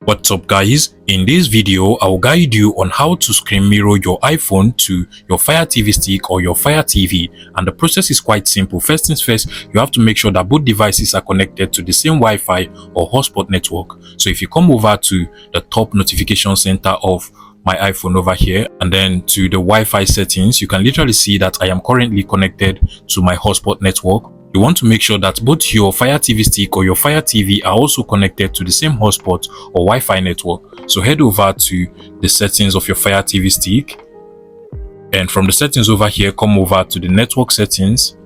What's up guys, in this video I will guide you on how to screen mirror your iPhone to your Fire TV stick or your Fire TV, and the process is quite simple. First things first, you have to make sure that both devices are connected to the same Wi-Fi or hotspot network. So if you come over to the top notification center of my iPhone over here and then to the Wi-Fi settings, you can literally see that I am currently connected to my hotspot network. You want to make sure that both your Fire TV stick or your Fire TV are also connected to the same hotspot or Wi-Fi network. So head over to the settings of your Fire TV stick, and from the settings over here, come over to the network settings.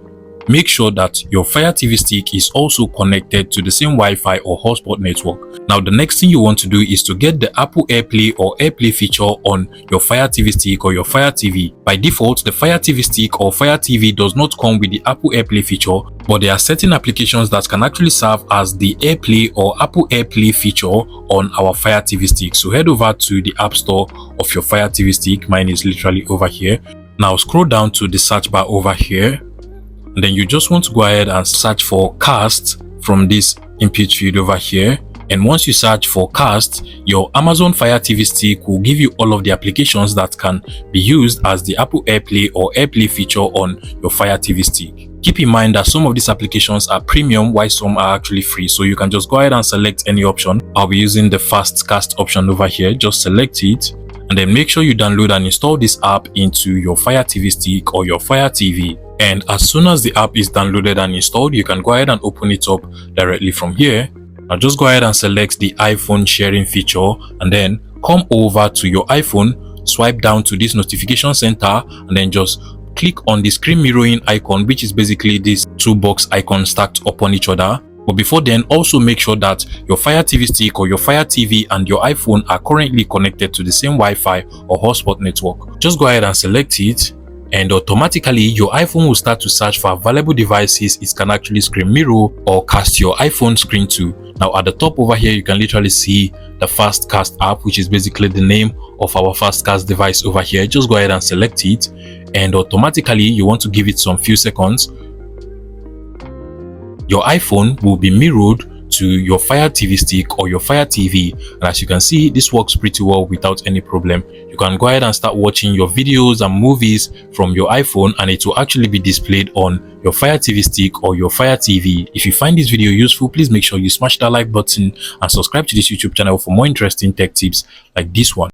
Make sure that your Fire TV stick is also connected to the same Wi-Fi or hotspot network. Now, the next thing you want to do is to get the Apple AirPlay or AirPlay feature on your Fire TV stick or your Fire TV. By default, the Fire TV stick or Fire TV does not come with the Apple AirPlay feature, but there are certain applications that can actually serve as the AirPlay or Apple AirPlay feature on our Fire TV stick. So head over to the App Store of your Fire TV stick. Mine is literally over here. Now scroll down to the search bar over here. And then you just want to go ahead and search for Cast from this input field over here. And once you search for Cast, your Amazon Fire TV stick will give you all of the applications that can be used as the Apple AirPlay or AirPlay feature on your Fire TV stick. Keep in mind that some of these applications are premium while some are actually free, so you can just go ahead and select any option. I'll be using the FastCast option over here. Just select it and then make sure you download and install this app into your Fire TV stick or your Fire TV. And as soon as the app is downloaded and installed, you can go ahead and open it up directly from here. Now just go ahead and select the iPhone sharing feature and then come over to your iPhone, swipe down to this notification center and then just click on the screen mirroring icon, which is basically this two box icon stacked upon each other. But before then, also make sure that your Fire TV stick or your Fire TV and your iPhone are currently connected to the same Wi-Fi or hotspot network. Just go ahead and select it, and automatically your iPhone will start to search for available devices it can actually screen mirror or cast your iPhone screen to. Now at the top over here, you can literally see the FastCast app, which is basically the name of our FastCast device over here. Just go ahead and select it, and automatically you want to give it some few seconds. Your iPhone will be mirrored to your Fire TV stick or your Fire TV, and as you can see, this works pretty well without any problem. You can go ahead and start watching your videos and movies from your iPhone, and it will actually be displayed on your Fire TV stick or your Fire TV. If you find this video useful, please make sure you smash that like button and subscribe to this YouTube channel for more interesting tech tips like this one.